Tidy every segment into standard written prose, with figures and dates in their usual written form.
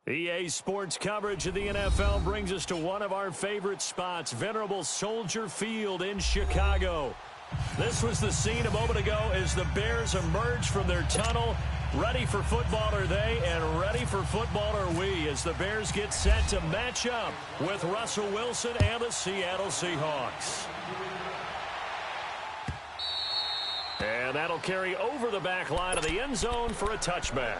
EA Sports coverage of the NFL brings us to one of our favorite spots, venerable Soldier Field in Chicago. This was the scene a moment ago as the Bears emerged from their tunnel. Ready for football are they, and ready for football are we, as the Bears get set to match up with Russell Wilson and the Seattle Seahawks. And that'll carry over the back line of the end zone for a touchback.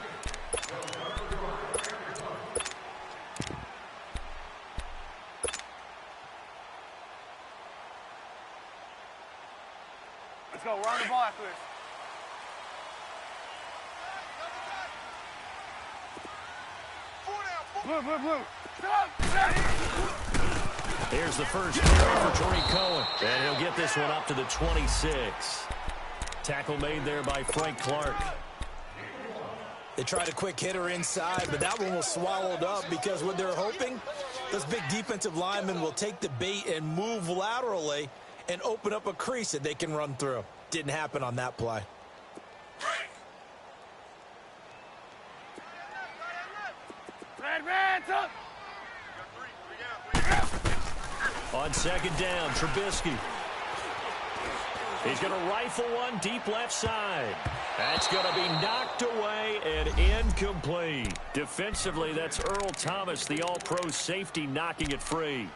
Let's go. We're on the ball after this. Blue. Here's the first carry for Tariq Cohen. And he'll get this one up to the 26. Tackle made there by Frank Clark. They tried a quick hitter inside, but that one was swallowed up because what they're hoping, those big defensive linemen will take the bait and move laterally and open up a crease that they can run through. Didn't happen on that play. On second down, Trubisky. He's going to rifle one deep left side. That's going to be knocked away and incomplete. Defensively, that's Earl Thomas, the all-pro safety, knocking it free.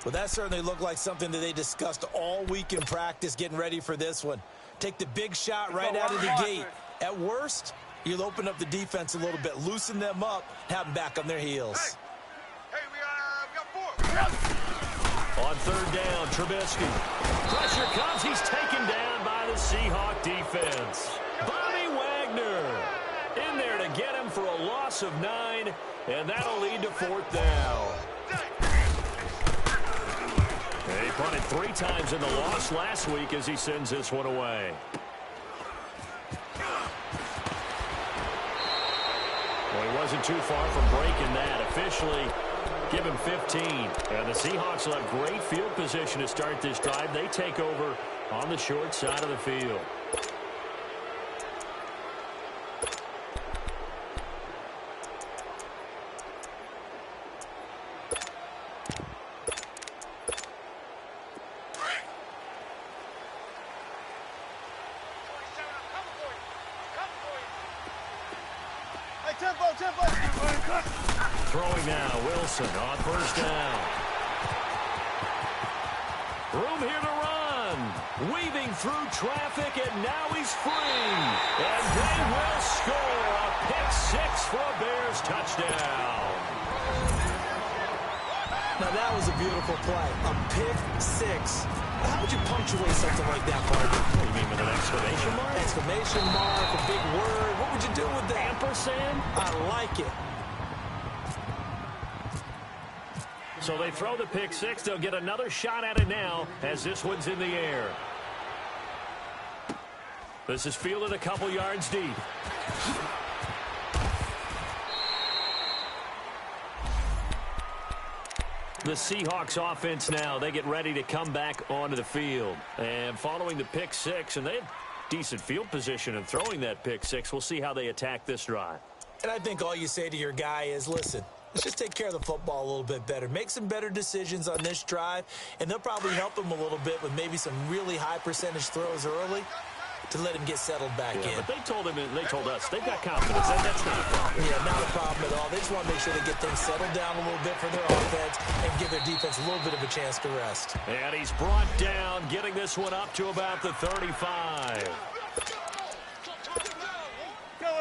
Well, that certainly looked like something that they discussed all week in practice getting ready for this one. Take the big shot right out of the gate. At worst, you'll open up the defense a little bit, loosen them up, have them back on their heels. Hey, we got 4. On third down, Trubisky. Pressure comes. He's taken down by the Seahawk defense. Bobby Wagner in there to get him for a loss of 9, and that'll lead to fourth down. He punted 3 times in the loss last week as he sends this one away. Well, he wasn't too far from breaking that. Officially, give him 15. And the Seahawks will have great field position to start this drive. They take over on the short side of the field. Throwing now, Wilson on first down. Room here to run. Weaving through traffic, and now he's free. And they will score a pick-6 for a Bears touchdown. Now, that was a beautiful play. A pick-6. How would you punctuate something like that, partner? What do you mean with an exclamation mark? Exclamation mark, a big word. What would you do with that? Ampersand? I like it. So they throw the pick-6. They'll get another shot at it now as this one's in the air. This is fielded a couple yards deep. The Seahawks offense now, they get ready to come back onto the field. And following the pick-6, and they have decent field position in throwing that pick-6. We'll see how they attack this drive. And I think all you say to your guy is, listen, let's just take care of the football a little bit better. Make some better decisions on this drive, and they'll probably help him a little bit with maybe some really high percentage throws early to let him get settled back in. But they told us, they've got confidence. That's not a problem. Yeah, not a problem at all. They just want to make sure they get things settled down a little bit for their offense and give their defense a little bit of a chance to rest. And he's brought down, getting this one up to about the 35.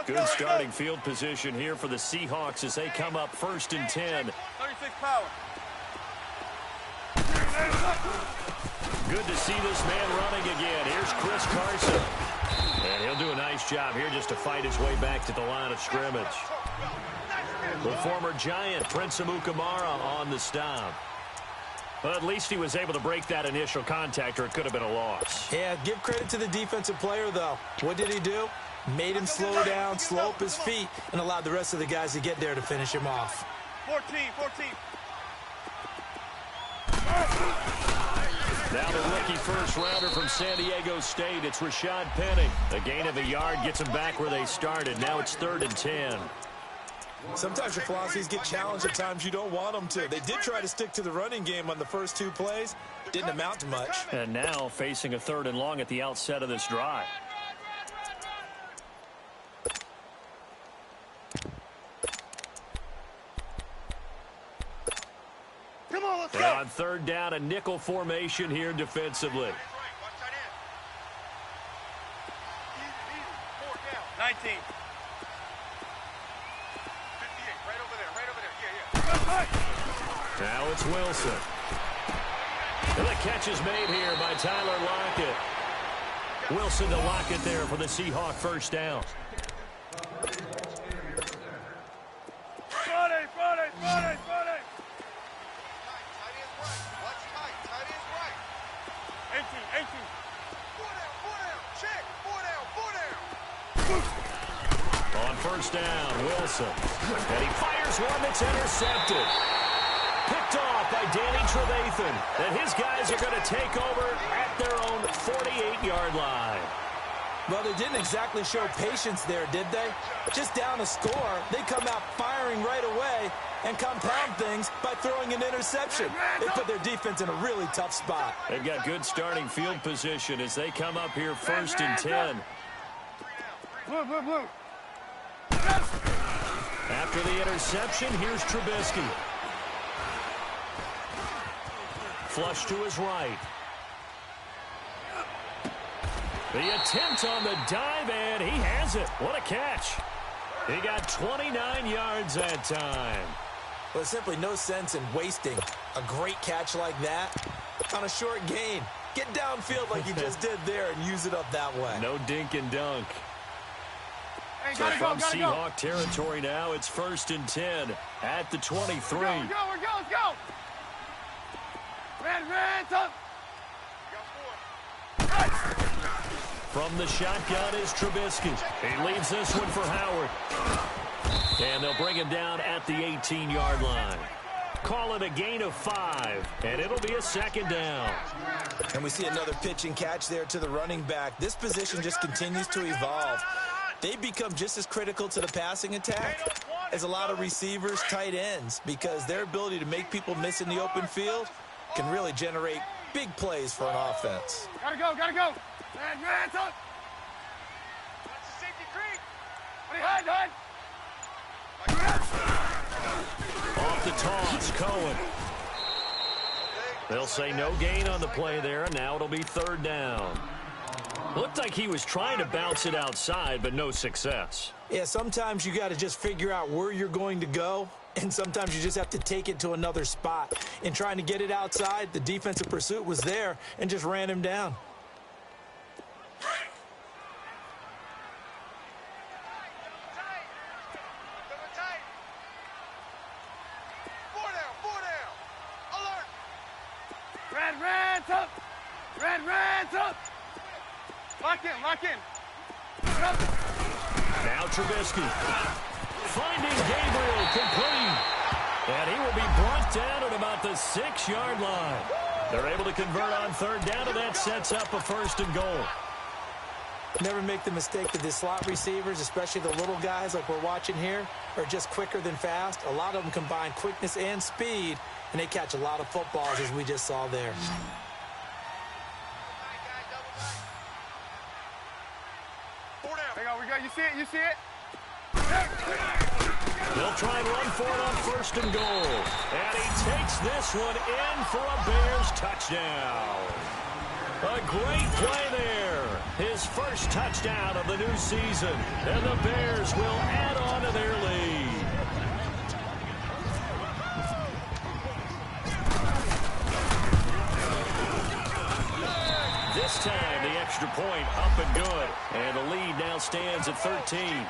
Good starting field position here for the Seahawks as they come up first and 10. 36 power. Good to see this man running again. Here's Chris Carson. And he'll do a nice job here just to fight his way back to the line of scrimmage. The former Giant, Prince Amukamara, on the stop. Well, at least he was able to break that initial contact, or it could have been a loss. Yeah, give credit to the defensive player, though. What did he do? Made him slow down, slow up his feet, and allowed the rest of the guys to get there to finish him off. 14. Now the rookie first-rounder from San Diego State, it's Rashad Penny. A gain of a yard gets them back where they started. Now it's 3rd and 10. Sometimes your philosophies get challenged at times you don't want them to. They did try to stick to the running game on the first 2 plays. Didn't amount to much. And now facing a 3rd and long at the outset of this drive. Come on, let's go. And on 3rd down, a nickel formation here defensively. 19. 58, right over there, yeah. Now it's Wilson. And the catch is made here by Tyler Lockett. Wilson to Lockett there for the Seahawk first down. Friday. Tight end right. Watch tight. Tight end right. 18. 4 down. Check. 4 down. On first down, Wilson. And he fires one that's intercepted. Picked off by Danny Trevathan. And his guys are going to take over at their own 48-yard line. Well, they didn't exactly show patience there, did they? Just down a score, they come out firing right away and compound things by throwing an interception. They put their defense in a really tough spot. They've got good starting field position as they come up here 1st and 10. Blue. After the interception, here's Trubisky. Flush to his right. The attempt on the dive, and he has it. What a catch. He got 29 yards that time. Well, there's simply no sense in wasting a great catch like that on a short gain. Get downfield like you just did there and use it up that way. No dink and dunk. Hey, So from Seahawk territory now, it's 1st and 10 at the 23. Let's go. Red, up. From the shotgun is Trubisky. He leaves this one for Howard. And they'll bring him down at the 18-yard line. Call it a gain of 5, and it'll be a 2nd down. And we see another pitch and catch there to the running back. This position just continues to evolve. They become just as critical to the passing attack as a lot of receivers, tight ends, because their ability to make people miss in the open field can really generate big plays for an offense. Gotta go. Red, up. That's the safety creek. What are you hiding? Off the toss, Cohen. They'll say no gain on the play there, and now it'll be 3rd down. Looked like he was trying to bounce it outside, but no success. Yeah, sometimes you got to just figure out where you're going to go, and sometimes you just have to take it to another spot. In trying to get it outside, the defensive pursuit was there and just ran him down. Red's up. Lock in. Now Trubisky. Finding Gabriel complete. And he will be brought down at about the 6-yard line. They're able to convert on 3rd down, and that sets up a 1st and goal. Never make the mistake that the slot receivers, especially the little guys like we're watching here, are just quicker than fast. A lot of them combine quickness and speed, and they catch a lot of footballs, as we just saw there. You see it? They'll try and run for it on 1st and goal. And he takes this one in for a Bears touchdown. A great play there. His first touchdown of the new season. And the Bears will add on to their lead. This time, the extra point up and good. And the lead now stands at 13.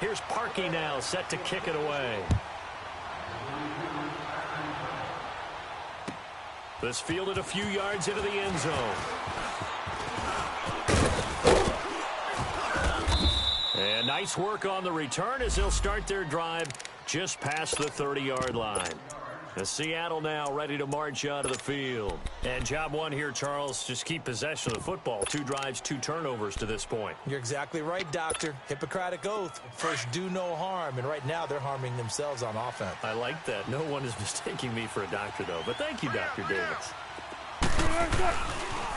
Here's Parkey now set to kick it away. This fielded a few yards into the end zone. And nice work on the return as they'll start their drive just past the 30-yard line. Seattle now ready to march out of the field. And job one here, Charles, just keep possession of the football. 2 drives, 2 turnovers to this point. You're exactly right, Doctor. Hippocratic oath. First, do no harm. And right now, they're harming themselves on offense. I like that. No one is mistaking me for a doctor, though. But thank you, Dr. Davis.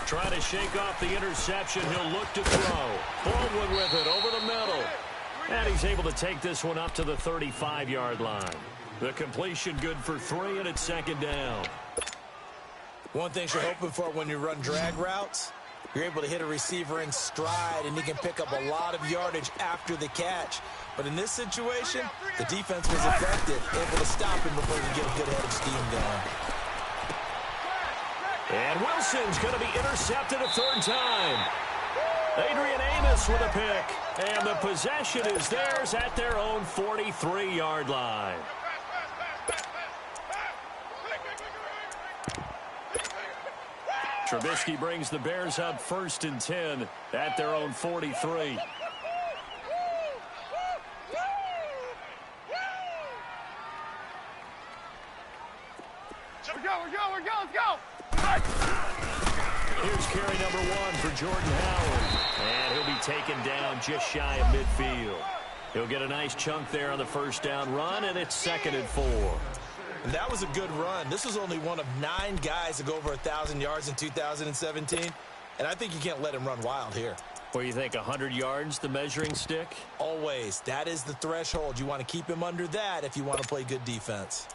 Trying to shake off the interception. He'll look to throw. Baldwin with it over the middle. And he's able to take this one up to the 35-yard line. The completion good for 3, and it's 2nd down. One thing you're hoping for when you run drag routes, you're able to hit a receiver in stride, and he can pick up a lot of yardage after the catch. But in this situation, the defense was effective, able to stop him before he could get a good head of steam going. And Wilson's going to be intercepted a 3rd time. Adrian Amos with a pick. And the possession is theirs at their own 43-yard line. Trubisky brings the Bears up 1st and 10 at their own 43. We're go, let's go. Here's carry number 1 for Jordan Howard. And he'll be taken down just shy of midfield. He'll get a nice chunk there on the 1st down run, and it's 2nd and 4. And that was a good run. This was only one of 9 guys to go over 1,000 yards in 2017. And I think you can't let him run wild here. What do you think, 100 yards, the measuring stick? Always. That is the threshold. You want to keep him under that if you want to play good defense.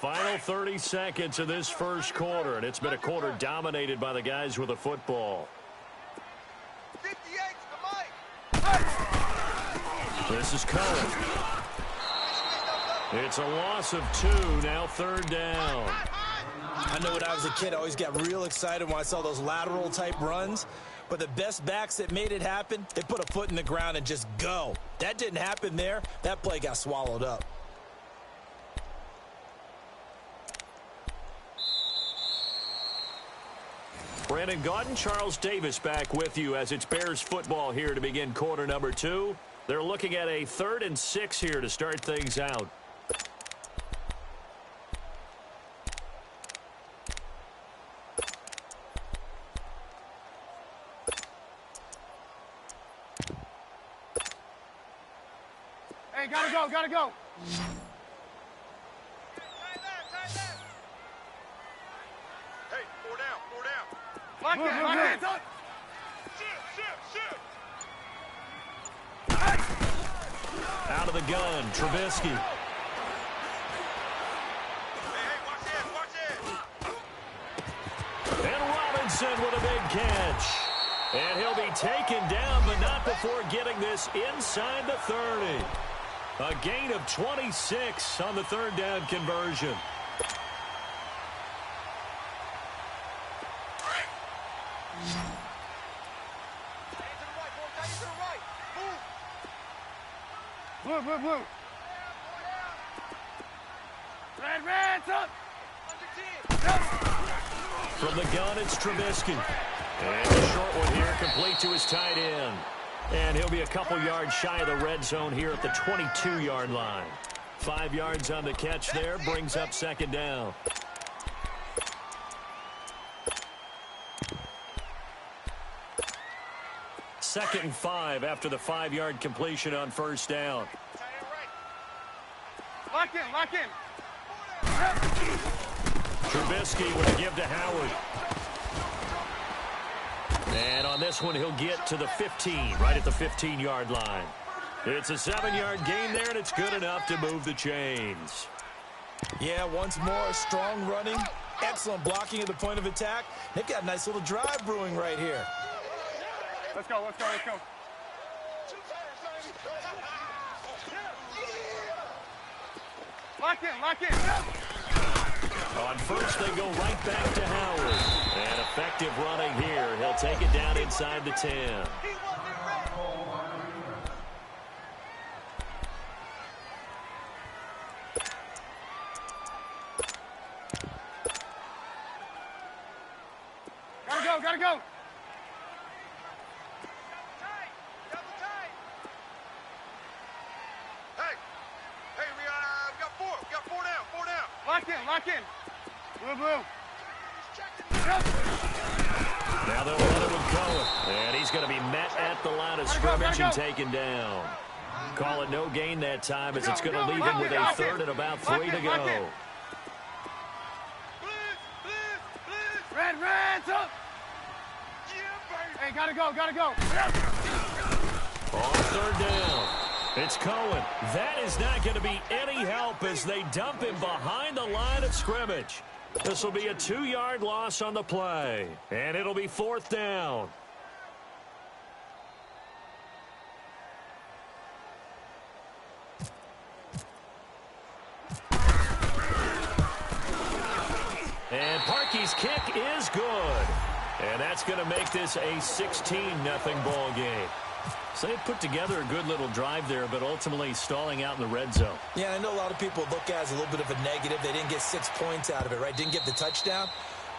Final 30 seconds of this 1st quarter, and it's been a quarter dominated by the guys with the football. 58's the mic. This is Cohen. It's a loss of 2, now 3rd down. I know when I was a kid, I always got real excited when I saw those lateral type runs. But the best backs that made it happen, they put a foot in the ground and just go. That didn't happen there. That play got swallowed up. Brandon Gaudin, Charles Davis back with you as it's Bears football here to begin quarter number 2. They're looking at a 3rd and 6 here to start things out. Hey, gotta go, gotta go. Hey, 4 down, 4 down. Lock in, lock in. Out of the gun, Trubisky. Hey, watch it. And Robinson with a big catch. And he'll be taken down, but not before getting this inside the 30. A gain of 26 on the 3rd down conversion. Blue. Red's up. From the gun, it's Trubisky. And the short one here, complete to his tight end. And he'll be a couple yards shy of the red zone here at the 22-yard line. 5 yards on the catch there, brings up 2nd down. Second and 5 after the 5-yard completion on 1st down. Lock in. Trubisky with a give to Howard. And on this one, he'll get to the 15, right at the 15-yard line. It's a 7-yard gain there, and it's good enough to move the chains. Yeah, once more, strong running, excellent blocking at the point of attack. They've got a nice little drive brewing right here. Let's go. Lock in. On 1st, they go right back to Howard. And effective running here. He'll take it down inside the 10. gotta go. Double tight. Hey, we got four. We got four down. Four down. Lock in. Blue. Now they'll run it with Cohen. And he's going to be met at the line of scrimmage and taken down. Call it no gain that time as it's going to leave him with a third and about 3 to go. Red's up. Hey, gotta go. On third down, it's Cohen. That is not going to be any help as they dump him behind the line of scrimmage. This will be a 2-yard loss on the play, and it'll be 4th down. And Parkey's kick is good. And that's going to make this a 16-0 ball game. So they put together a good little drive there, but ultimately stalling out in the red zone. Yeah, I know a lot of people look at it as a little bit of a negative. They didn't get 6 points out of it, right? Didn't get the touchdown.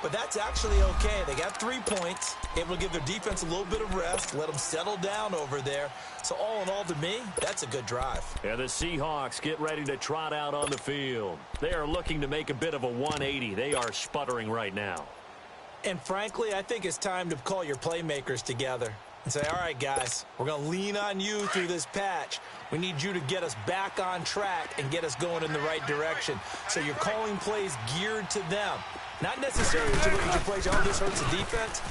But that's actually okay. They got 3 points, able to give their defense a little bit of rest, let them settle down over there. So all in all, to me, that's a good drive. And the Seahawks get ready to trot out on the field. They are looking to make a bit of a 180. They are sputtering right now. And frankly, I think it's time to call your playmakers together and say, all right, guys, we're going to lean on you through this patch. We need you to get us back on track and get us going in the right direction. So you're calling plays geared to them. Not necessarily to look at your plays, oh, this hurts the defense.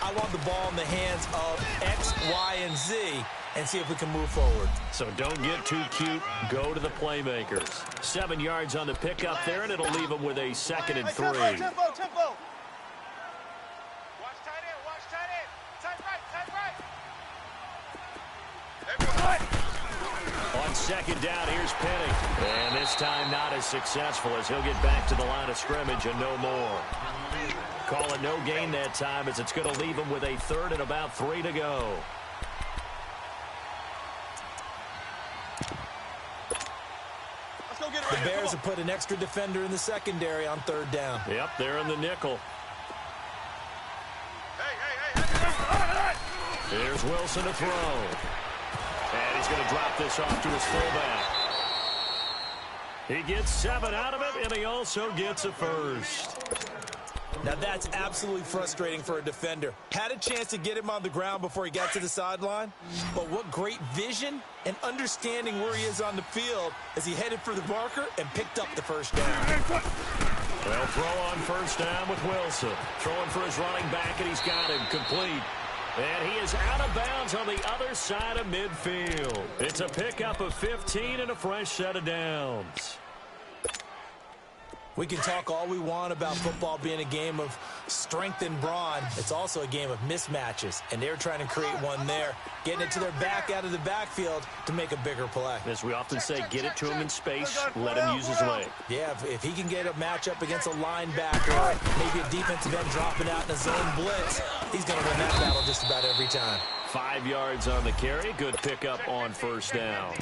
I want the ball in the hands of X, Y, and Z and see if we can move forward. So don't get too cute. Go to the playmakers. 7 yards on the pickup there, and it'll leave them with a 2nd and 3. Tempo. Watch tight end. Tight right. On 2nd down, here's Penny. And this time not as successful as he'll get back to the line of scrimmage and no more. Call it no gain that time as it's going to leave him with a 3rd and about 3 to go. Let's go get it The right Bears have put an extra defender in the secondary on 3rd down. Yep, they're in the nickel. Hey. Here's Wilson to throw. And he's going to drop this off to his fullback. He gets 7 out of it, and he also gets a first. Now that's absolutely frustrating for a defender. Had a chance to get him on the ground before he got to the sideline, but what great vision and understanding where he is on the field as he headed for the marker and picked up the first down. Well, throw on first down with Wilson. Throwing for his running back, and he's got him complete. And he is out of bounds on the other side of midfield. It's a pickup of 15 and a fresh set of downs. We can talk all we want about football being a game of strength and brawn. It's also a game of mismatches, and they're trying to create one there, getting it to their back out of the backfield to make a bigger play. As we often say, get it to him in space, let him use his leg. Yeah, if he can get a matchup against a linebacker or maybe a defensive end dropping out in a zone blitz, he's going to win that battle just about every time. 5 yards on the carry. Good pickup on first down.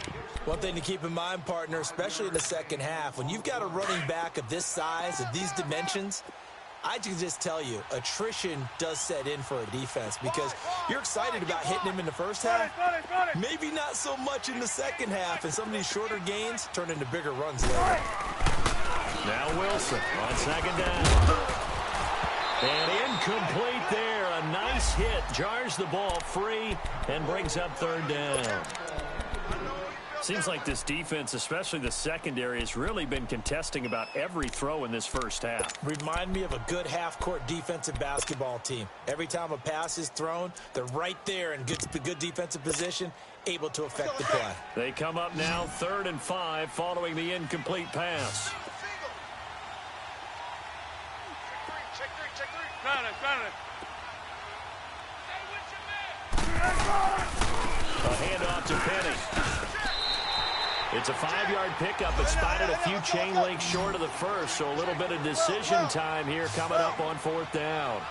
One thing to keep in mind, partner, especially in the second half, when you've got a running back of this size, of these dimensions, I can just tell you, attrition does set in for a defense because you're excited about hitting him in the first half. Maybe not so much in the second half, and some of these shorter gains turn into bigger runs later. Now Wilson on 2nd down. And incomplete there. A nice hit. Jars the ball free and brings up 3rd down. Seems like this defense, especially the secondary, has really been contesting about every throw in this first half. Remind me of a good half-court defensive basketball team. Every time a pass is thrown, they're right there in good defensive position, able to affect the play. They come up now 3rd and 5 following the incomplete pass. Check three. Got it. A handoff to Penny. It's a 5-yard pickup, but spotted a few chain links short of the first, so a little bit of decision time here coming up on 4th down.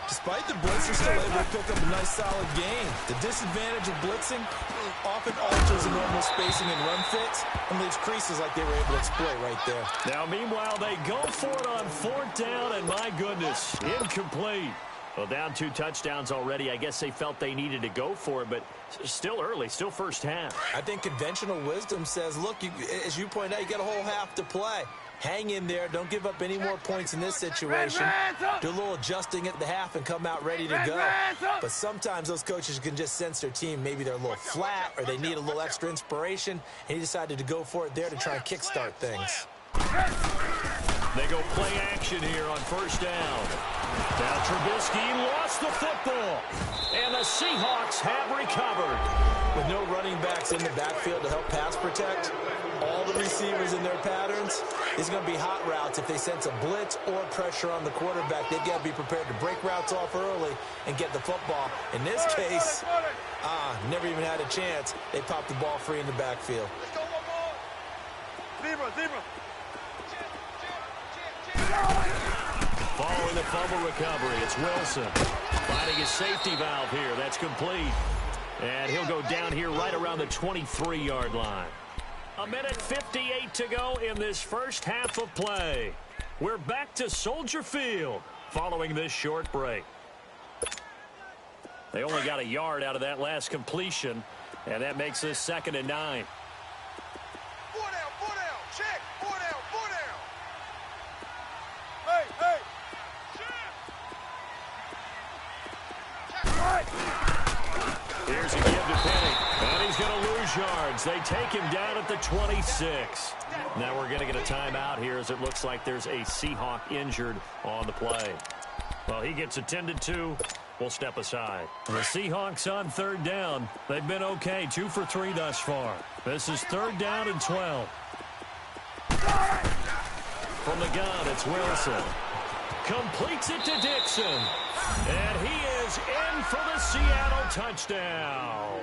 Despite the blitz, they're still able to pick up a nice solid gain. The disadvantage of blitzing often alters the normal spacing and run fits and leaves creases like they were able to exploit right there. Now, meanwhile, they go for it on 4th down, and my goodness, incomplete. Well, down 2 touchdowns already. I guess they felt they needed to go for it, but still early, still first half. I think conventional wisdom says, look, as you point out, you got a whole half to play. Hang in there. Don't give up any more points in this situation. Do a little adjusting at the half and come out ready to go. But sometimes those coaches can just sense their team. Maybe they're a little flat or they need a little extra inspiration. And he decided to go for it there to try and kickstart things. They go play action here on first down. Now Trubisky lost the football. And the Seahawks have recovered. With no running backs in the backfield to help pass protect, all the receivers in their patterns, it's going to be hot routes. If they sense a blitz or pressure on the quarterback, they've got to be prepared to break routes off early and get the football. In this case, never even had a chance. They popped the ball free in the backfield. Let's go one more. Zebra. Following the fumble recovery, it's Wilson. Finding his safety valve here. That's complete. And he'll go down here right around the 23-yard line. 1:58 to go in this first half of play. We're back to Soldier Field following this short break. They only got a yard out of that last completion, and that makes this 2nd and 9. 4 down. Check. 4 down. Hey. Here's a give to Penny, and he's going to lose yards. They take him down at the 26. Now we're going to get a timeout here as it looks like there's a Seahawk injured on the play. Well, he gets attended to. We'll step aside. The Seahawks on 3rd down. They've been okay, 2 for 3 thus far. This is 3rd down and 12. From the gun, it's Wilson. Completes it to Dixon. And he is in for the Seattle touchdown.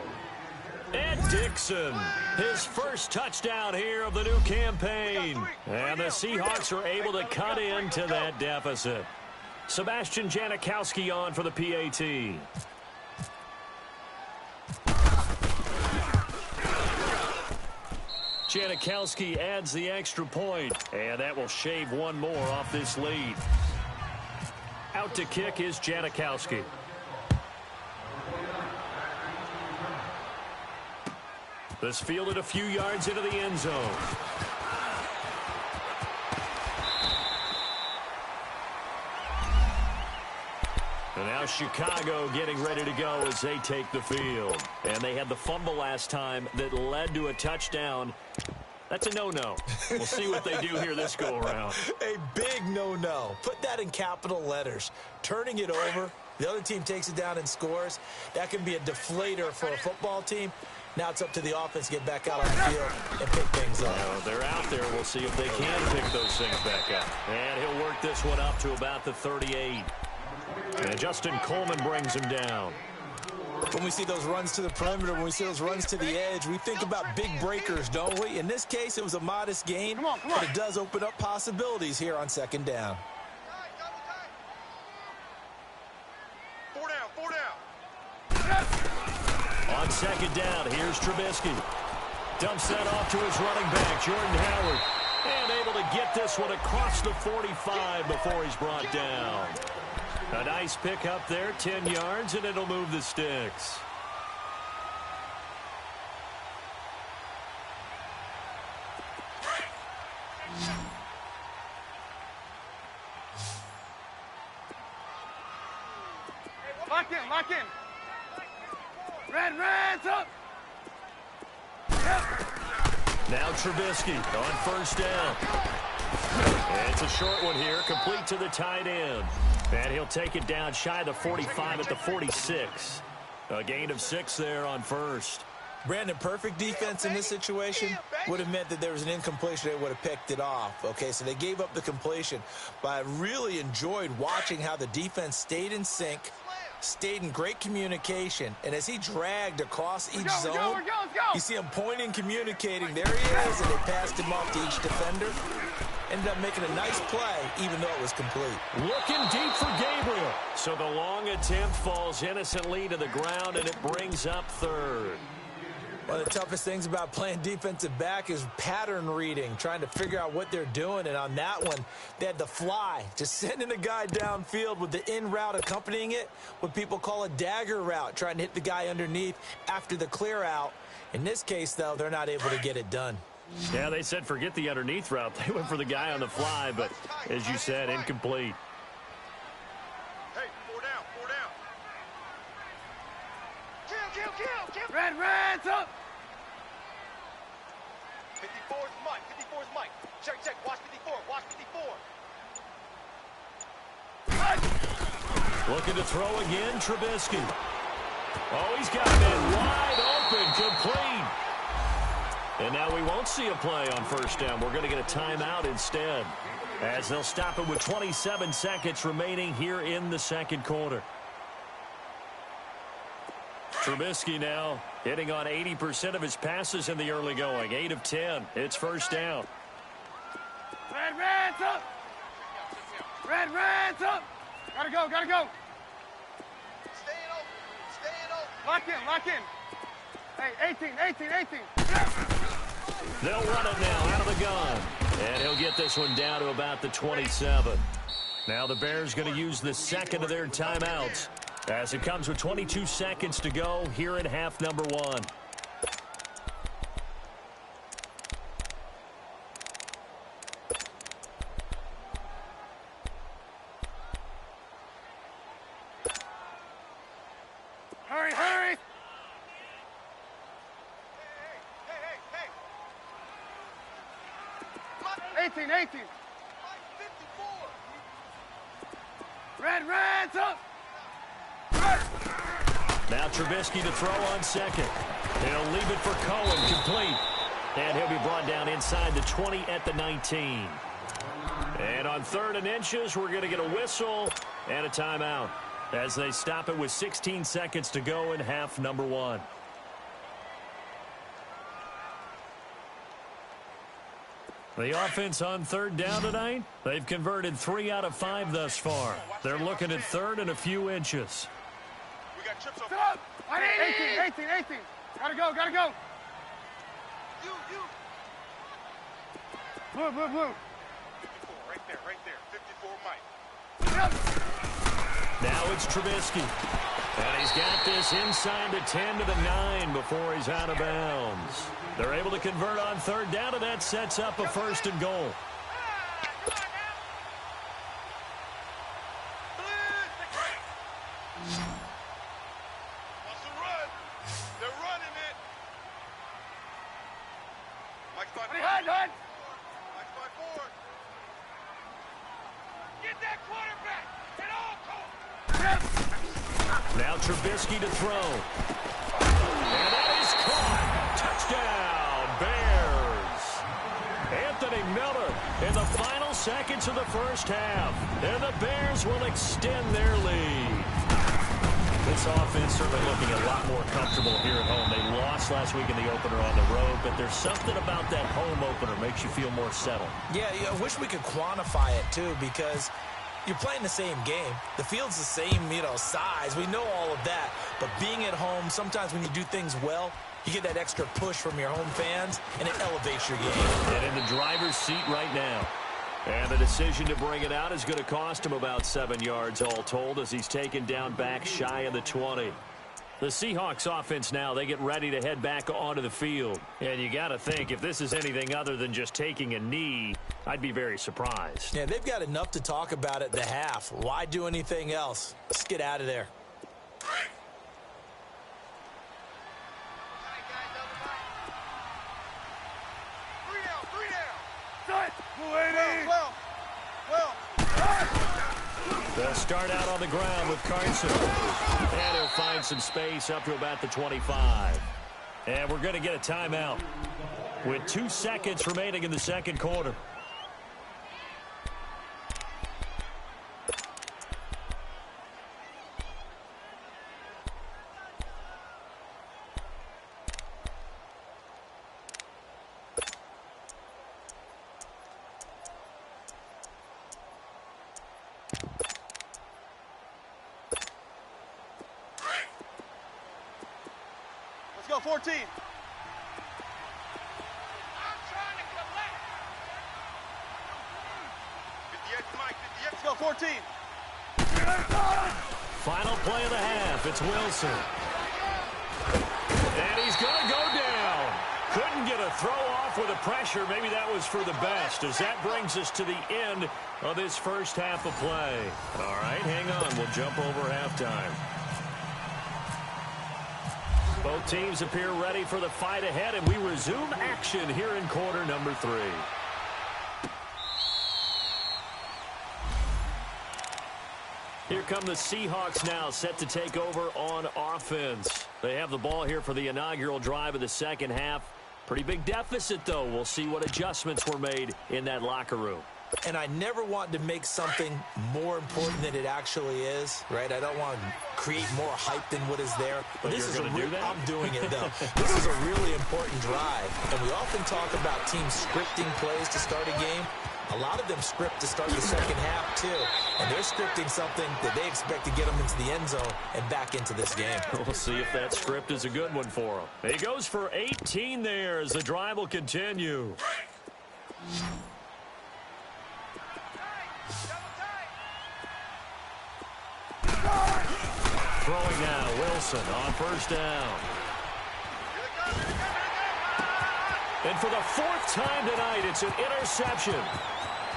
Ed Dixon, his first touchdown here of the new campaign. And the Seahawks are able to cut into that deficit. Sebastian Janikowski on for the PAT. Janikowski adds the extra point, and that will shave one more off this lead. Out to kick is Janikowski. This fielded a few yards into the end zone. And now Chicago getting ready to go as they take the field. And they had the fumble last time that led to a touchdown. That's a no-no. We'll see what they do here this go-around. A big no-no. Put that in capital letters. Turning it over, the other team takes it down and scores. That can be a deflator for a football team. Now it's up to the offense to get back out on the field and pick things up. Well, they're out there. We'll see if they can pick those things back up. And he'll work this one up to about the 38. And Justin Coleman brings him down. When we see those runs to the perimeter, when we see those runs to the edge, we think about big breakers, don't we? In this case, it was a modest gain, but it does open up possibilities here on 2nd down. 4 down. On 2nd down, here's Trubisky. Dumps that off to his running back, Jordan Howard. And able to get this one across the 45 before he's brought down. A nice pick up there, 10 yards, and it'll move the sticks. Lock in. Red's up. Now Trubisky on 1st down. And it's a short one here, complete to the tight end. And he'll take it down shy of the 45 at the 46. A gain of 6 there on 1st. Brandon, perfect defense in this situation would have meant that there was an incompletion. They would have picked it off. Okay, so they gave up the completion. But I really enjoyed watching how the defense stayed in sync, stayed in great communication. And as he dragged across each zone, you see him pointing, communicating. There he is, and they passed him off to each defender. Ended up making a nice play, even though it was complete. Looking deep for Gabriel. So the long attempt falls innocently to the ground, and it brings up 3rd. One of the toughest things about playing defensive back is pattern reading, trying to figure out what they're doing. And on that one, they had to fly, just sending a guy downfield with the in route accompanying it, what people call a dagger route, trying to hit the guy underneath after the clear out. In this case, though, they're not able to get it done. Yeah, they said forget the underneath route. They went for the guy on the fly, but as you said, incomplete. Hey, 4 down, 4 down. Kill. Red's up. 54's Mike, 54's Mike. Check, watch 54, watch 54. Looking to throw again, Trubisky. Oh, he's got it wide open, complete. And now we won't see a play on first down. We're going to get a timeout instead, as they'll stop it with 27 seconds remaining here in the second quarter. Trubisky now hitting on 80% of his passes in the early going. 8 of 10. It's first down. Red's up. Red's up. Gotta go. Staying open. Lock in. Hey, 18. They'll run it now out of the gun. And he'll get this one down to about the 27. Now the Bears going to use the second of their timeouts, as it comes with 22 seconds to go here in half number 1. Hurry. Hey. 18. Mike 54. Red's up. Now Trubisky to throw on second. He'll leave it for Cohen, complete. And he'll be brought down inside the 20 at the 19. And on 3rd and inches, we're going to get a whistle and a timeout, as they stop it with 16 seconds to go in half number 1. The offense on 3rd down tonight, they've converted 3 out of 5 thus far. They're looking at 3rd and a few inches. We got trips over. Stop. 18. Gotta go. You. Blue. 54, right there. 54 Mike. Now it's Trubisky. And he's got this inside the 10 to the 9 before he's out of bounds. They're able to convert on 3rd down, and that sets up a 1st and goal. Wants to run. They're running it. Mike's by 4. Hide. Mike's by 4. Get that quarterback. Get all Now Trubisky to throw. And that is caught. Touchdown, Bears. Anthony Miller in the final seconds of the first half. And the Bears will extend their lead. This offense certainly looking a lot more comfortable here at home. They lost last week in the opener on the road, but there's something about that home opener makes you feel more settled. Yeah, I wish we could quantify it, too, because you're playing the same game. The field's the same, size. We know all of that. But being at home, sometimes when you do things well, you get that extra push from your home fans, and it elevates your game. And in the driver's seat right now. And the decision to bring it out is going to cost him about 7 yards all told, as he's taken down back shy of the 20. The Seahawks offense now, they get ready to head back onto the field. And you got to think, if this is anything other than just taking a knee, I'd be very surprised. Yeah, they've got enough to talk about at the half. Why do anything else? Let's get out of there. They'll start out on the ground with Carson. And he'll find some space up to about the 25. And we're going to get a timeout with 2 seconds remaining in the second quarter. Let's go, 14. Let's go, 14. Final play of the half. It's Wilson. And he's going to go down. Couldn't get a throw off with the pressure. Maybe that was for the best, as that brings us to the end of this first half of play. All right, hang on. We'll jump over halftime. Both teams appear ready for the fight ahead, and we resume action here in quarter number 3. Here come the Seahawks now, set to take over on offense. They have the ball here for the inaugural drive of the second half. Pretty big deficit, though. We'll see what adjustments were made in that locker room. And I never want to make something more important than it actually is, right? I don't want to create more hype than what is there. But this is I'm doing it, though. This is a really important drive. And we often talk about teams scripting plays to start a game. A lot of them script to start the second half, too. And they're scripting something that they expect to get them into the end zone and back into this game. We'll see if that script is a good one for them. He goes for 18 there as the drive will continue. Throwing now, Wilson on first down. And for the 4th time tonight, it's an interception.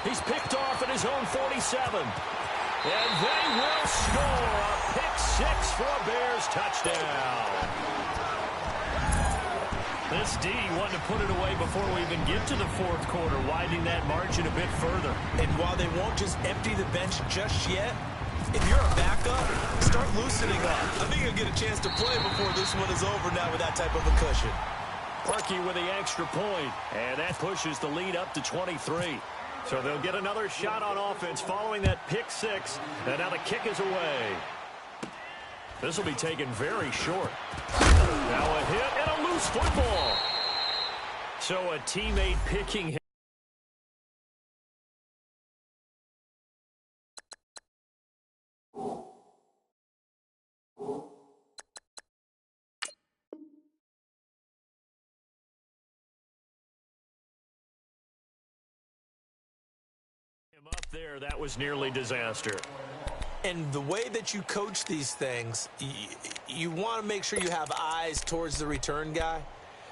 He's picked off at his own 47. And they will score a pick-6 for a Bears touchdown. This D wanted to put it away before we even get to the 4th quarter, widening that margin a bit further. And while they won't just empty the bench just yet, if you're a backup, start loosening up. I think you'll get a chance to play before this one is over now with that type of a cushion. Parkey with the extra point, and that pushes the lead up to 23. So they'll get another shot on offense following that pick-6, and now the kick is away. This will be taken very short. Now a hit and a loose football. So a teammate picking him. Up there, that was nearly disaster. And the way that you coach these things, you want to make sure you have eyes towards the return guy,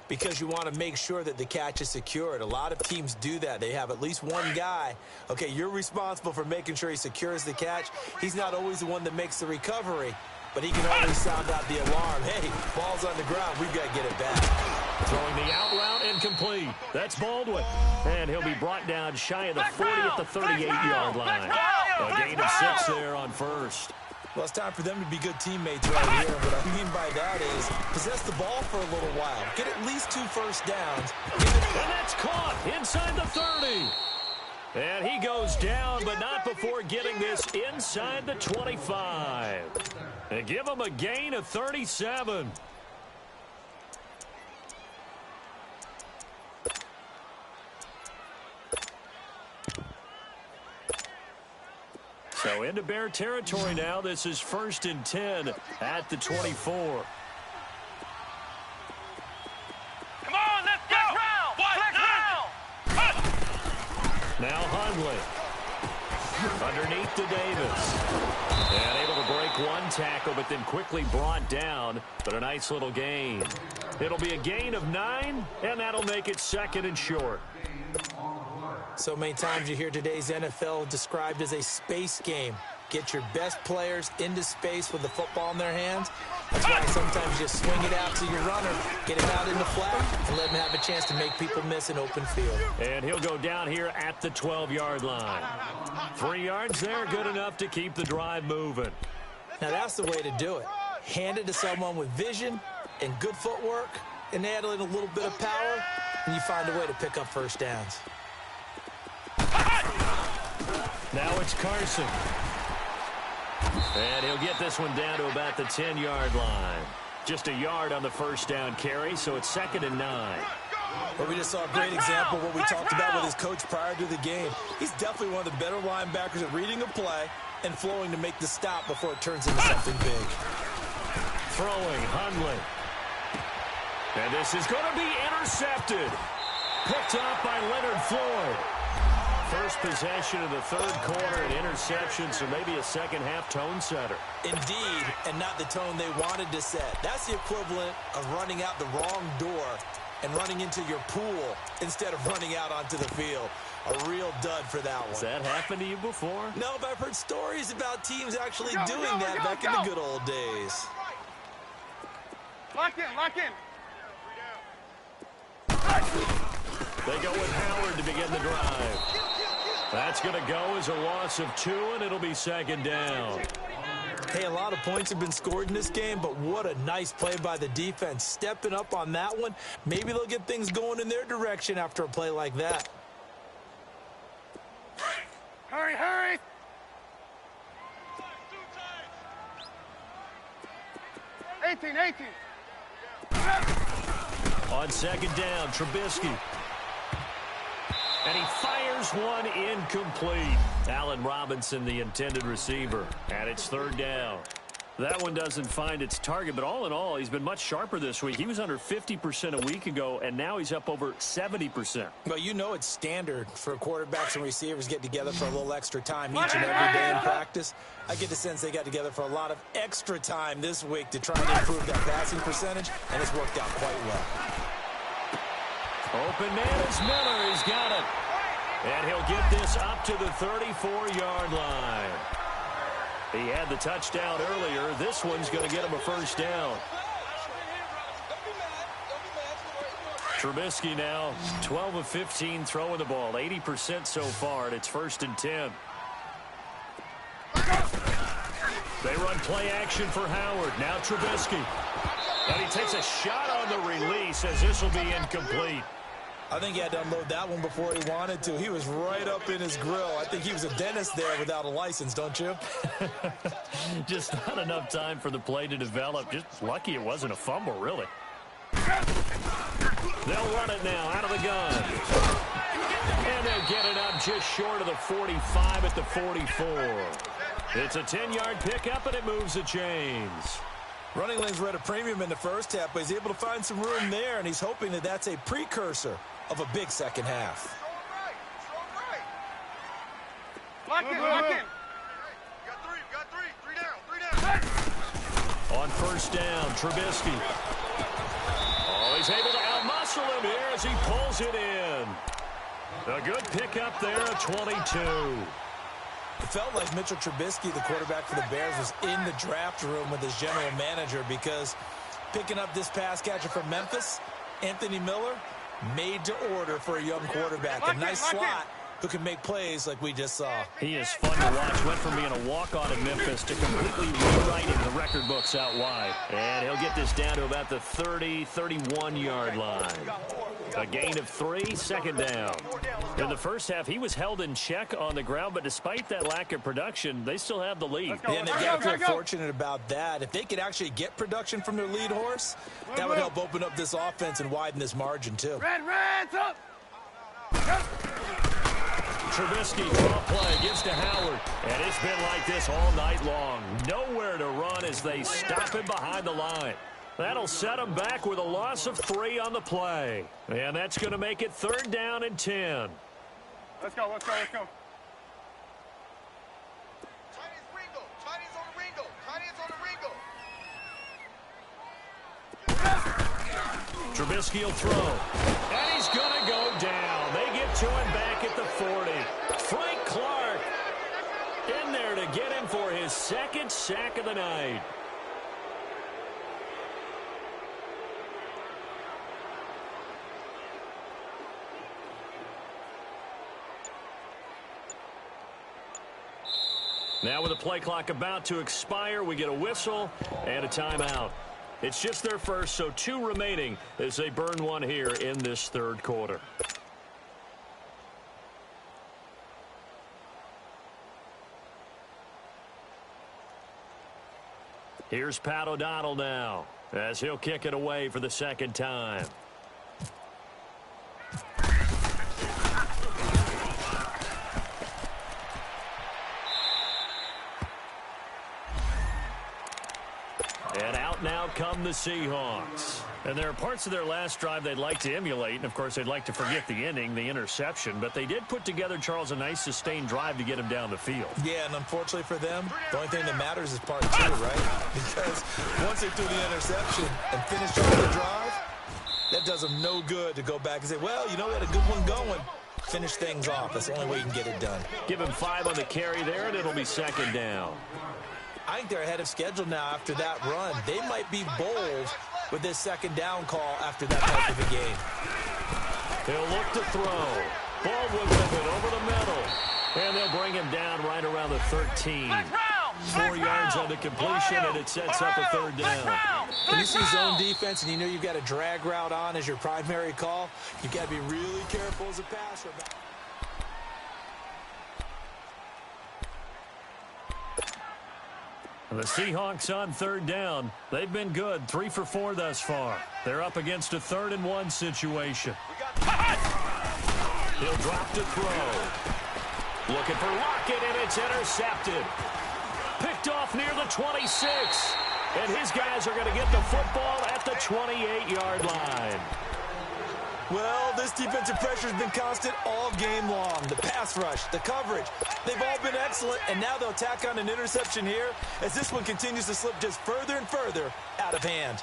because you want to make sure that the catch is secured. A lot of teams do that. They have at least one guy. Okay, you're responsible for making sure he secures the catch. He's not always the one that makes the recovery, but he can always sound out the alarm. Hey, ball's on the ground. We've got to get it back. Throwing the out route incomplete. That's Baldwin. And he'll be brought down shy of the 40 at the 38-yard line. A gain of 6 there on first. Well, it's time for them to be good teammates right here. What I mean by that is possess the ball for a little while. Get at least 2 first downs. And that's caught inside the 30. And he goes down, but not before getting this inside the 25. And give him a gain of 37. So into Bear territory now. This is 1st and 10 at the 24. Come on, let's go! Flex round! Now Hundley. Underneath to Davis. And able to break one tackle, but then quickly brought down. But a nice little gain. It'll be a gain of 9, and that'll make it 2nd and short. So many times you hear today's NFL described as a space game. Get your best players into space with the football in their hands. That's why sometimes you swing it out to your runner, get him out in the flat, and let him have a chance to make people miss an open field. And he'll go down here at the 12-yard line. 3 yards there, good enough to keep the drive moving. Now that's the way to do it. Hand it to someone with vision and good footwork, and add in a little bit of power, and you find a way to pick up first downs. Now it's Carson. And he'll get this one down to about the 10-yard line. Just a yard on the first down carry, so it's 2nd and 9. Well, we just saw a great example of what we talked about with his coach prior to the game. He's definitely one of the better linebackers at reading a play and flowing to make the stop before it turns into something big. Throwing, Hundley. And this is going to be intercepted. Picked off by Leonard Floyd. first possession of the third quarter, an interception, so maybe a second-half tone setter. Indeed, and not the tone they wanted to set. That's the equivalent of running out the wrong door and running into your pool instead of running out onto the field. A real dud for that one. Has that happened to you before? No, but I've heard stories about teams actually doing that back in the good old days. Lock in, lock in. They go with Howard to begin the drive. That's going to go as a loss of 2, and it'll be second down. Hey, a lot of points have been scored in this game, but what a nice play by the defense. Stepping up on that one, maybe they'll get things going in their direction after a play like that. Hurry, hurry. Eighteen. On second down, Trubisky. And he fires one incomplete. Allen Robinson, the intended receiver. And it's third down. That one doesn't find its target, but all in all, he's been much sharper this week. He was under 50% a week ago, and now he's up over 70%. Well, you know it's standard for quarterbacks and receivers get together for a little extra time each and every day in practice. I get the sense they got together for a lot of extra time this week to try and improve that passing percentage, and it's worked out quite well. Open man is Miller. He's got it. And he'll get this up to the 34-yard line. He had the touchdown earlier. This one's going to get him a first down. Trubisky now 12 of 15 throwing the ball, 80% so far, and it's 1st and 10. They run play action for Howard. Now Trubisky. And he takes a shot on the release as this will be incomplete. I think he had to unload that one before he wanted to. He was right up in his grill. I think he was a dentist there without a license, don't you? Just not enough time for the play to develop. Just lucky it wasn't a fumble, really. They'll run it now out of the gun. And they'll get it up just short of the 45 at the 44. It's a 10-yard pickup, and it moves the chains. Running lanes were at a premium in the first half, but he's able to find some room there, and he's hoping that that's a precursor of a big second half. Lock in, lock in. Got three down. On first down, Trubisky. Oh, he's able to outmuscle him here as he pulls it in. A good pickup there at 22. It felt like Mitchell Trubisky, the quarterback for the Bears, was in the draft room with his general manager because picking up this pass catcher from Memphis, Anthony Miller, made to order for a young quarterback. A nice slot who can make plays like we just saw. He is fun to watch. Went from being a walk-on in Memphis to completely rewriting the record books out wide. And he'll get this down to about the 30, 31-yard line. A gain of 3, second down. In the first half, he was held in check on the ground, but despite that lack of production, they still have the lead. And they got to feel fortunate about that. If they could actually get production from their lead horse, that would help open up this offense and widen this margin, too. Red's up. Trubisky, draw play, gives to Howard. And it's been like this all night long. Nowhere to run as they stop him behind the line. That'll set him back with a loss of 3 on the play. And that's going to make it 3rd down and 10. Let's go. Chinese on the Ringo. Trubisky will throw. And he's going to go down. They get to him back at the 40. Frank Clark in there to get him for his 2nd sack of the night. Now with the play clock about to expire, we get a whistle and a timeout. It's just their first, so 2 remaining as they burn one here in this 3rd quarter. Here's Pat O'Donnell now as he'll kick it away for the 2nd time. And out now come the Seahawks. And there are parts of their last drive they'd like to emulate, and, of course, they'd like to forget the inning, the interception. But they did put together, Charles, a nice sustained drive to get him down the field. Yeah, and unfortunately for them, the only thing that matters is part 2, right? Because once they threw the interception and finished off the drive, that does them no good to go back and say, well, you know, we had a good one going. Finish things off. That's the only way you can get it done. Give him 5 on the carry there, and it'll be second down. I think they're ahead of schedule now after that run. They might be bold with this second down call after that type of a game. He'll look to throw. Baldwin with it over the middle. And they'll bring him down right around the 13. 4 yards on the completion, and it sets up a third down. When you see zone defense and you know you've got a drag route on as your primary call, you've got to be really careful as a passer. The Seahawks on third down. They've been good, 3 for 4 thus far. They're up against a 3rd and 1 situation. He'll drop to throw. Looking for Lockett, and it's intercepted. Picked off near the 26. And his guys are going to get the football at the 28-yard line. Well, this defensive pressure has been constant all game long. The pass rush, the coverage, they've all been excellent, and now they'll tack on an interception here as this one continues to slip just further and further out of hand.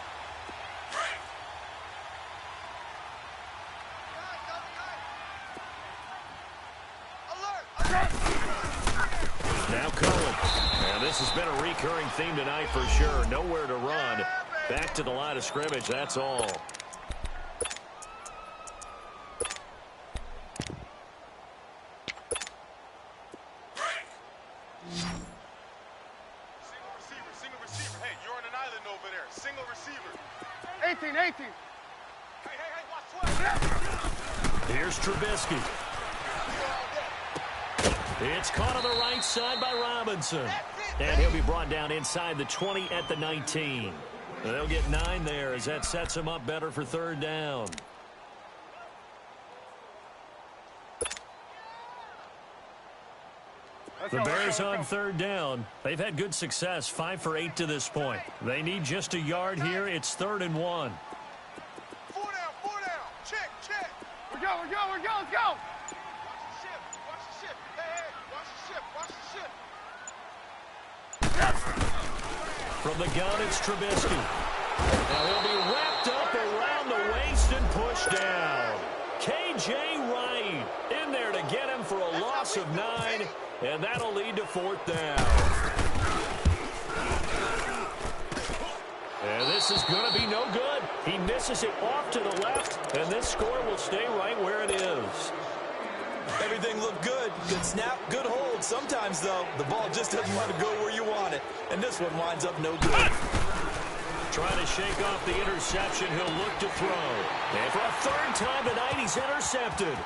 Now Cohen. And this has been a recurring theme tonight for sure. Nowhere to run. Back to the line of scrimmage, that's all. Single receiver. Hey, you're on an island over there. Single receiver. 18. Hey, watch 12. Here's Trubisky. It's caught on the right side by Robinson. And he'll be brought down inside the 20 at the 19. They'll get 9 there as that sets him up better for third down. The Bears on third down. They've had good success, 5 for 8 to this point. They need just a yard here. It's 3rd and 1. 4 down. Check. We're go. Let's go. Watch the ship. Hey, watch the ship. From the gun, it's Trubisky. Now he'll be wrapped up around the waist and pushed down. K.J. Wright in there to get him for a loss of 9, and that'll lead to 4th down. And this is going to be no good. He misses it off to the left, and this score will stay right where it is. Everything looked good. Good snap, good hold. Sometimes, though, the ball just doesn't want to go where you want it. And this one winds up no good. Trying to shake off the interception. He'll look to throw. And for a 3rd time tonight, he's intercepted.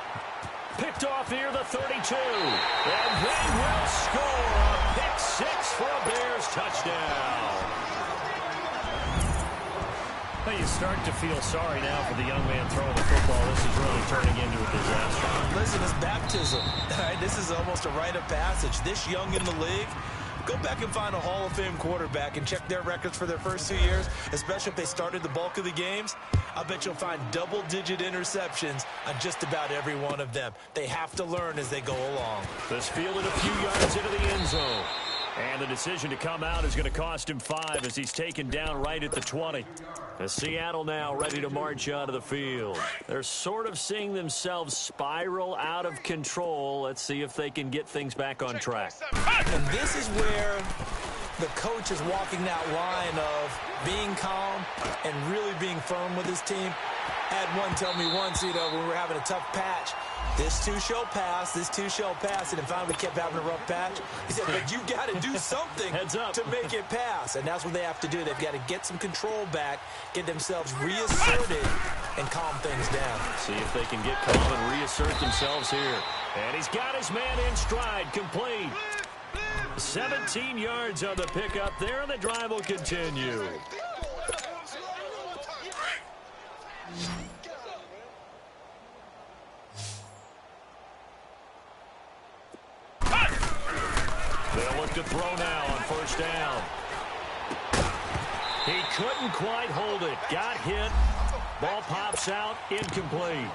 Picked off near the 32. And they will score a pick 6 for a Bears touchdown. Well, you start to feel sorry now for the young man throwing the football. This is really turning into a disaster. Listen, it's baptism. All right, this is almost a rite of passage. This young in the league, go back and find a Hall of Fame quarterback and check their records for their first 2 years, especially if they started the bulk of the games. I bet you'll find double-digit interceptions on just about every one of them. They have to learn as they go along. This fielded a few yards into the end zone. And the decision to come out is going to cost him 5 as he's taken down right at the 20. As Seattle now ready to march onto the field. They're sort of seeing themselves spiral out of control. Let's see if they can get things back on track. And this is where the coach is walking that line of being calm and really being firm with his team. I had one tell me once, when we were having a tough patch, this too shall pass, and then finally we kept having a rough patch. He said, but you got to do something to make it pass, and that's what they have to do. They've got to get some control back, get themselves reasserted, and calm things down. See if they can get calm and reassert themselves here. And he's got his man in stride, complete. 17 yards on the pickup there, and the drive will continue. They'll look to throw now on 1st down. He couldn't quite hold it. Got hit, Ball pops out, incomplete.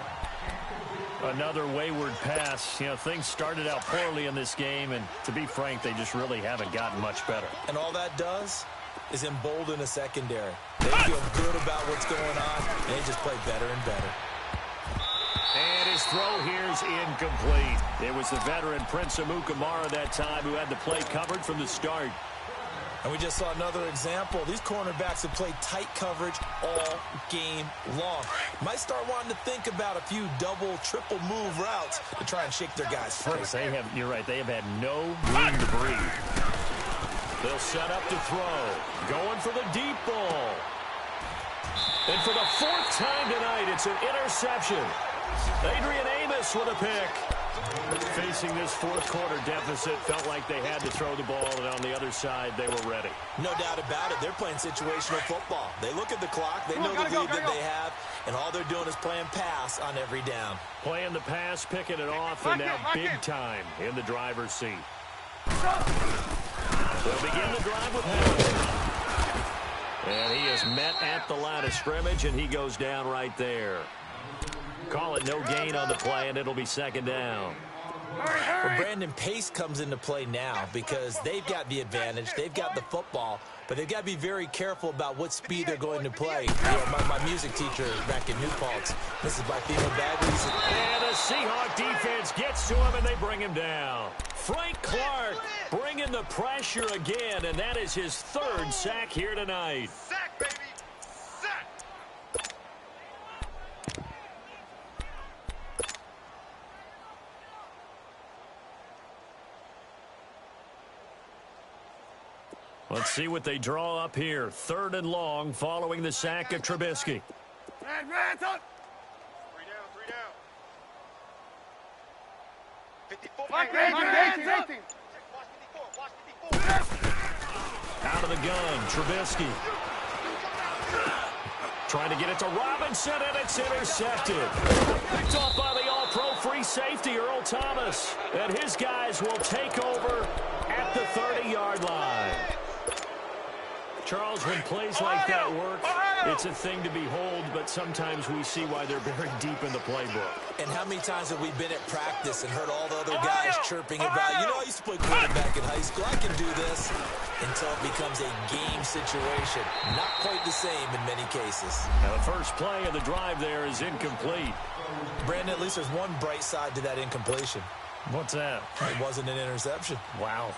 Another wayward pass. You know, things started out poorly in this game, and to be frank, they just really haven't gotten much better. And all that does is embolden a secondary. They feel good about what's going on, and they just play better and better. And his throw here's incomplete. It was the veteran Prince Amukamara that time who had the play covered from the start. And we just saw another example. These cornerbacks have played tight coverage all game long. Might start wanting to think about a few double, triple move routes to try and shake their guys free. You're right, they have had no room to breathe. They'll set up to throw. Going for the deep ball. And for the 4th time tonight, it's an interception. Adrian Amos with a pick. Facing this 4th quarter deficit, felt like they had to throw the ball, and on the other side, they were ready. No doubt about it. They're playing situational football. They look at the clock, they know the lead that they have, and all they're doing is playing pass on every down. Playing the pass, picking it off, and now big time in the driver's seat. They'll begin the drive with Hamilton. And he is met at the line of scrimmage, and he goes down right there. Call it no gain on the play, and it'll be 2nd down. Well, Brandon, pace comes into play now because they've got the advantage. They've got the football, but they've got to be very careful about what speed they're going to play. You know, my music teacher back in New Paltz, Mrs. Bythema Bagley. And the Seahawk defense gets to him, and they bring him down. Frank Clark bringing the pressure again, and that is his 3rd sack here tonight. Sack, baby. Sack. Let's see what they draw up here. 3rd and long following the sack of Trubisky. Red, 3 down. 54. Watch 54. Out of the gun, Trubisky. Trying to get it to Robinson, and it's intercepted. Picked off by the all-pro free safety, Earl Thomas. And his guys will take over at the 30-yard line. Charles, when plays like that work, it's a thing to behold, but sometimes we see why they're buried deep in the playbook. And how many times have we been at practice and heard all the other guys chirping about, you know, I used to play quarterback in high school, I can do this, until it becomes a game situation. Not quite the same in many cases. Now the first play of the drive there is incomplete. Brandon, at least there's one bright side to that incompletion. What's that? It wasn't an interception. Wow.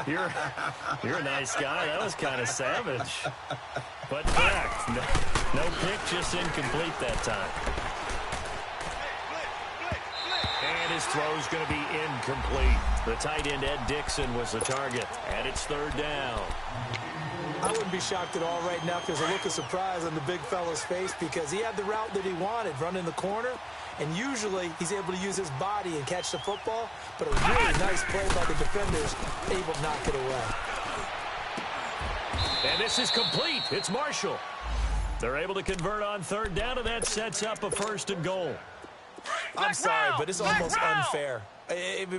You're a nice guy. That was kind of savage. But correct. No pick, just incomplete that time. And his throw's going to be incomplete. The tight end, Ed Dixon, was the target. And it's 3rd down. I wouldn't be shocked at all right now if there's a look of surprise on the big fella's face because he had the route that he wanted, running the corner. And usually he's able to use his body and catch the football, but a really nice play by the defenders, able to knock it away. And this is complete. It's Marshall. They're able to convert on 3rd down, and that sets up a 1st and goal. I'm sorry, but it's almost unfair.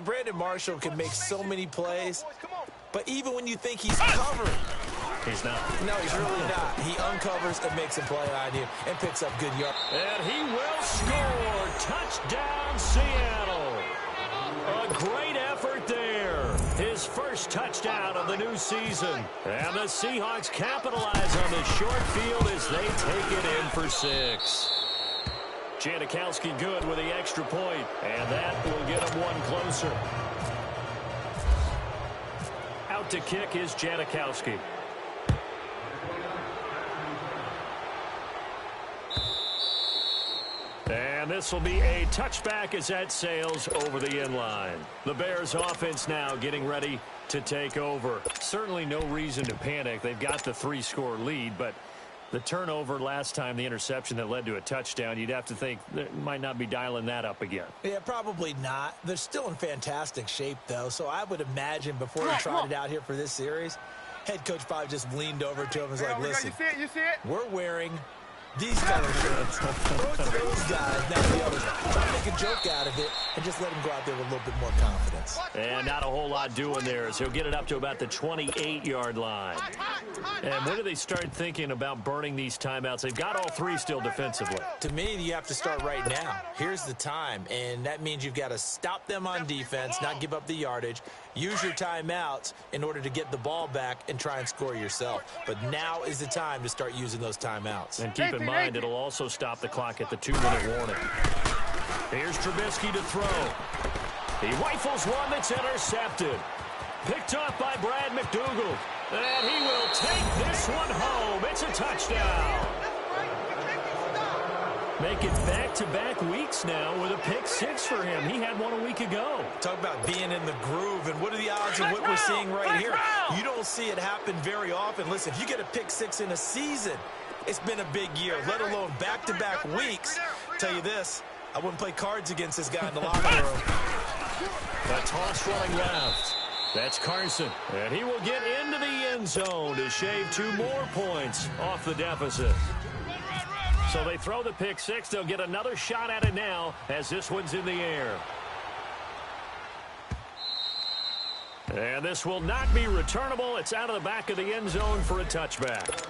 Brandon Marshall can make so many plays, but even when you think he's covered, he's not. No, he's really not. He uncovers and makes a play on you and picks up good yards. And he will score. Touchdown, Seattle. A great effort there. His first touchdown of the new season. And the Seahawks capitalize on this short field as they take it in for 6. Janikowski good with the extra point, and that will get him one closer. Out to kick is Janikowski. And this will be a touchback as that sails over the inline. The Bears offense now getting ready to take over. Certainly no reason to panic. They've got the 3-score lead, but the turnover last time, the interception that led to a touchdown, you'd have to think they might not be dialing that up again. Yeah, probably not. They're still in fantastic shape, though, so I would imagine before he tried it out here for this series, head coach probably just leaned over to him and was like, listen, you see it? we're wearing these color shirts. Throw it to those guys, not the others. Try to make a joke out of it. and just let him go out there with a little bit more confidence. And not a whole lot doing there, as he'll get it up to about the 28-yard line. And when do they start thinking about burning these timeouts? They've got all three still defensively. To me, you have to start right now. Here's the time, and that means you've got to stop them on defense, not give up the yardage, use your timeouts in order to get the ball back and try and score yourself. But now is the time to start using those timeouts. And keep in mind, it'll also stop the clock at the 2-minute warning. Here's Trubisky to throw. He rifles one that's intercepted. Picked off by Brad McDougal. And he will take this one home. It's a touchdown. Make it back-to-back weeks now with a pick six for him. He had one a week ago. Talk about being in the groove, and what are the odds of what we're seeing right here? You don't see it happen very often. Listen, if you get a pick six in a season, it's been a big year, let alone back-to-back weeks. Tell you this, I wouldn't play cards against this guy in the locker room. A toss running left. That's Carson, and he will get into the end zone to shave 2 more points off the deficit. So they throw the pick six. They'll get another shot at it now as this one's in the air. And this will not be returnable. It's out of the back of the end zone for a touchback.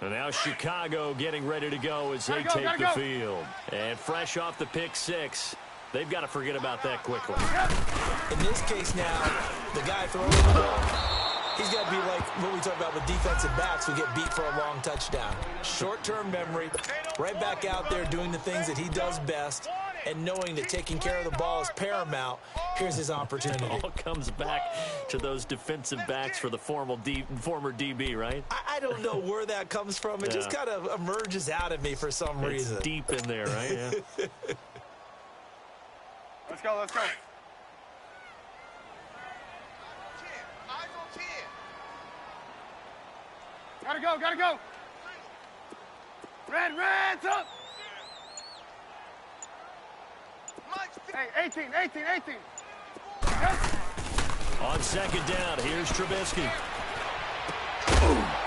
And now Chicago getting ready to go as they take the field. And fresh off the pick six, they've got to forget about that quickly. In this case now, the guy throwing the ball, he's got to be like what we talk about with defensive backs who get beat for a long touchdown. Short-term memory, right back out there doing the things that he does best, and knowing that taking care of the ball is paramount. Here's his opportunity. It all comes back to those defensive backs for the former DB, right? I don't know where that comes from. It just kind of emerges out of me for some reason. It's deep in there, right? Yeah. Let's go, let's go. Gotta go, gotta go. Red's up. Hey, 18. Yes. On second down, here's Trubisky.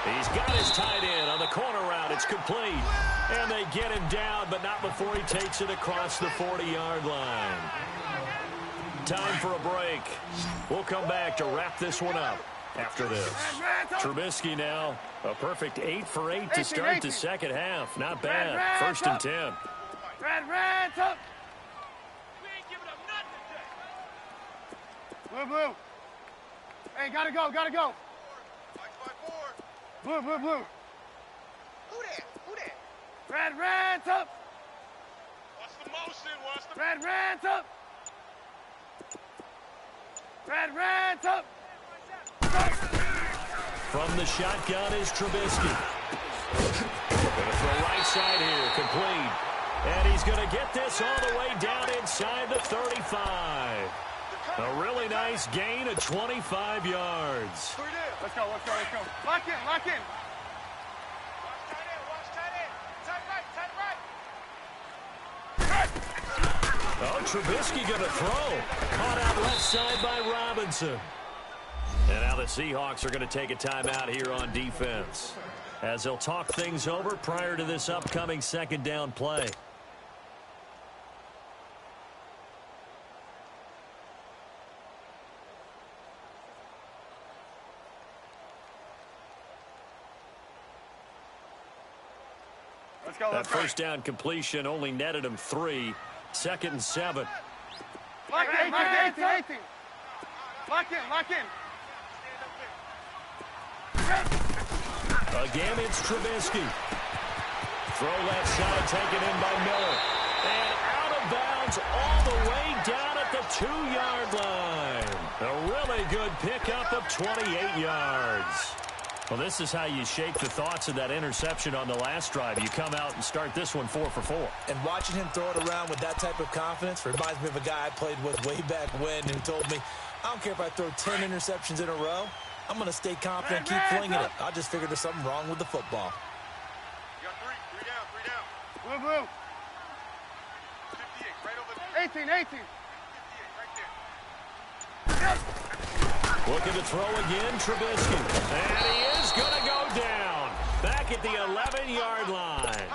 He's got his tight end on the corner route. It's complete. And they get him down, but not before he takes it across the 40-yard line. Time for a break. We'll come back to wrap this one up after this. Trubisky now, a perfect 8 for 8 to start the second half. Not bad. First and 10. Red's up. Blue. Hey, gotta go. Blue. Who that? Red's up. What's the motion? Red's up. Red's up. From the shotgun is Trubisky. Gonna throw right side here, complete. And he's gonna get this all the way down inside the 35. A really nice gain of 25 yards. Let's go. Lock in. Watch tight end. Tight right. Oh, Trubisky going to throw. Caught out left side by Robinson. And now the Seahawks are going to take a timeout here on defense, as they'll talk things over prior to this upcoming second down play. That first down completion only netted him 3. Second and 7. Lock in. Again, it's Trubisky. Throw left side, taken in by Miller. And out of bounds all the way down at the 2-yard line. A really good pickup of 28 yards. Well, this is how you shake the thoughts of that interception on the last drive. You come out and start this one 4 for 4. And watching him throw it around with that type of confidence reminds me of a guy I played with way back when who told me, I don't care if I throw 10 interceptions in a row. I'm going to stay confident, keep flinging it. I just figured there's something wrong with the football. You got three down. Blue. 58, right over there. 18. 58, right there. Looking to throw again, Trubisky. And he is going to go down. Back at the 11-yard line.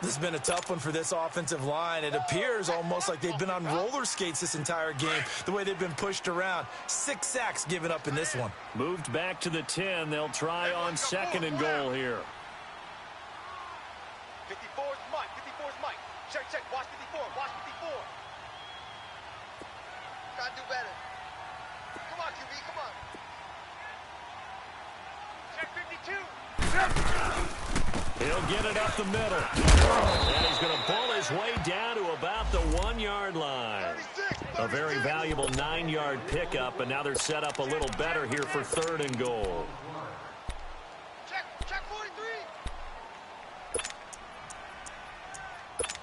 This has been a tough one for this offensive line. It appears almost like they've been on roller skates this entire game, the way they've been pushed around. 6 sacks given up in this one. Moved back to the 10. They'll try on 2nd and goal here. 54 is Mike. 54 is Mike. Check, check. Watch 54. Watch 54. Gotta do better. Come on, QB. Come on. Check 52. He'll get it up the middle. And he's going to pull his way down to about the 1-yard line. 36. A very valuable 9-yard pickup, and now they're set up a little better here for 3rd and goal. Check 43.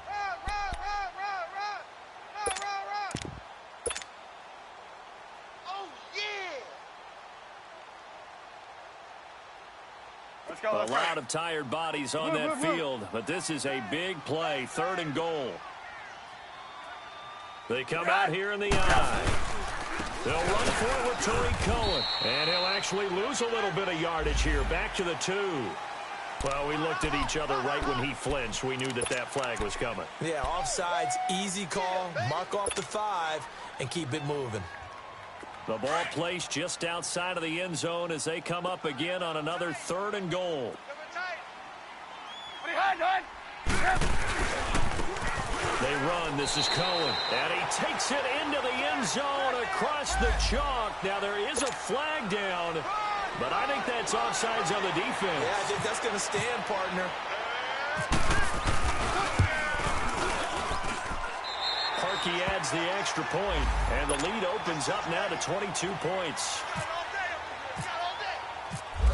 Run. Oh, yeah. Let's go. A Let's lot go. of tired bodies on that field, but this is a big play, 3rd and goal. They come out here in the eye. They'll run for it with Tariq Cohen, and he'll actually lose a little bit of yardage here, back to the 2. Well, we looked at each other right when he flinched. We knew that that flag was coming. Yeah, offsides, easy call, mark off the 5, and keep it moving. The ball placed just outside of the end zone as they come up again on another 3rd and goal. They run. This is Cohen. And he takes it into the end zone across the chalk. Now, there is a flag down, but I think that's offsides on the defense. Yeah, I think that's going to stand, partner. Parkey adds the extra point, and the lead opens up now to 22 points.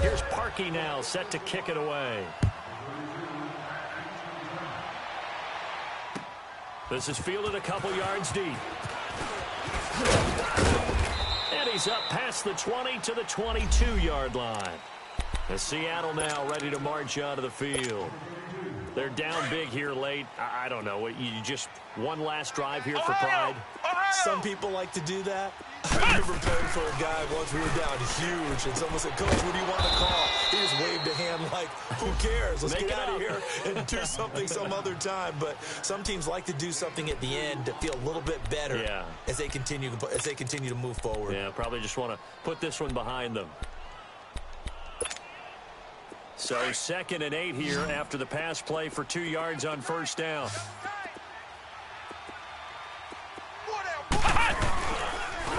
Here's Parkey now, set to kick it away. This is fielded a couple yards deep. And he's up past the 20 to the 22-yard line. As Seattle now ready to march onto the field. They're down big here late. I don't know. You just one last drive here for pride. Some people like to do that. I remember playing for a guy once. We were down huge, and someone said, "Coach, what do you want to call?" He just waved a hand like, "Who cares? Let's Make get it out up. of here and do something some other time." But some teams like to do something at the end to feel a little bit better as they continue to move forward. Yeah, probably just want to put this one behind them. So 2nd and 8 here after the pass play for 2 yards on 1st down.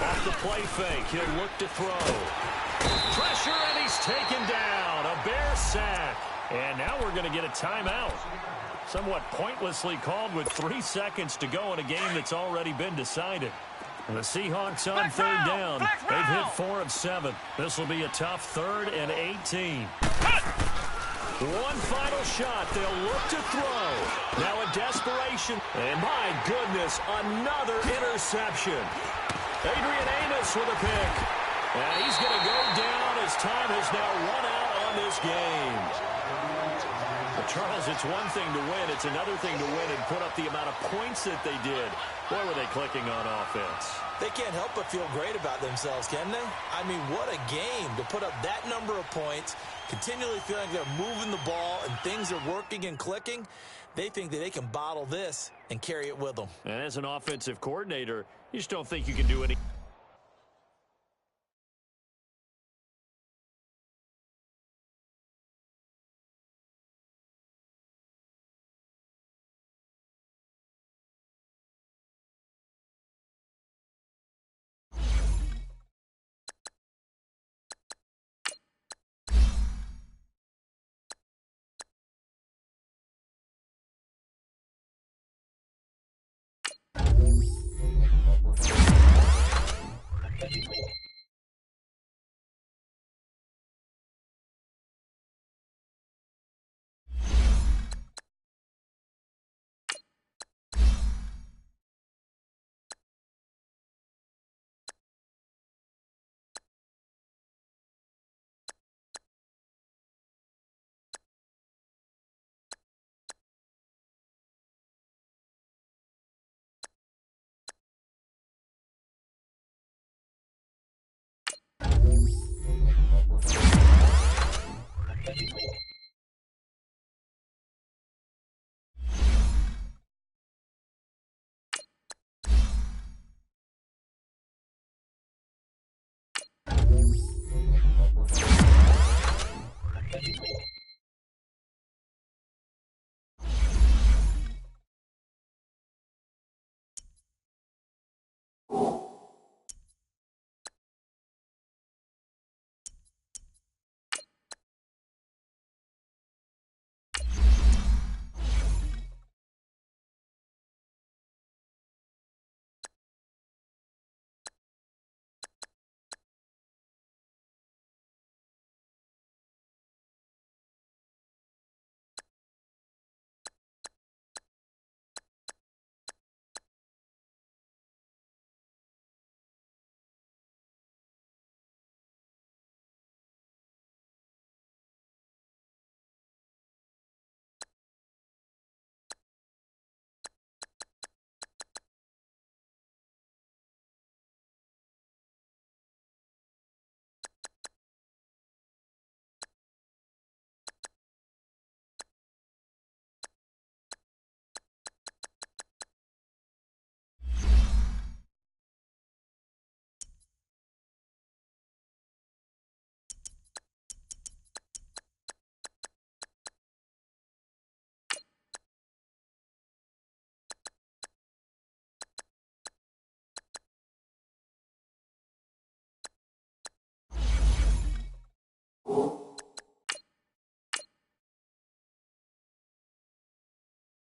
Off the play fake, he'll look to throw. Pressure, and he's taken down. A Bear sack. And now we're going to get a timeout. Somewhat pointlessly called with 3 seconds to go in a game that's already been decided. And the Seahawks on 3rd down. They've hit 4 of 7. This will be a tough 3rd and 18. One final shot. They'll look to throw. Now in desperation. And my goodness, another interception. Adrian Amos with a pick. And he's going to go down as time has now run out on this game. But Charles, it's one thing to win. It's another thing to win and put up the amount of points that they did. Boy, were they clicking on offense. They can't help but feel great about themselves, can they? I mean, what a game to put up that number of points, continually feeling they're moving the ball and things are working and clicking. They think that they can bottle this and carry it with them. And as an offensive coordinator, you just don't think you can do any.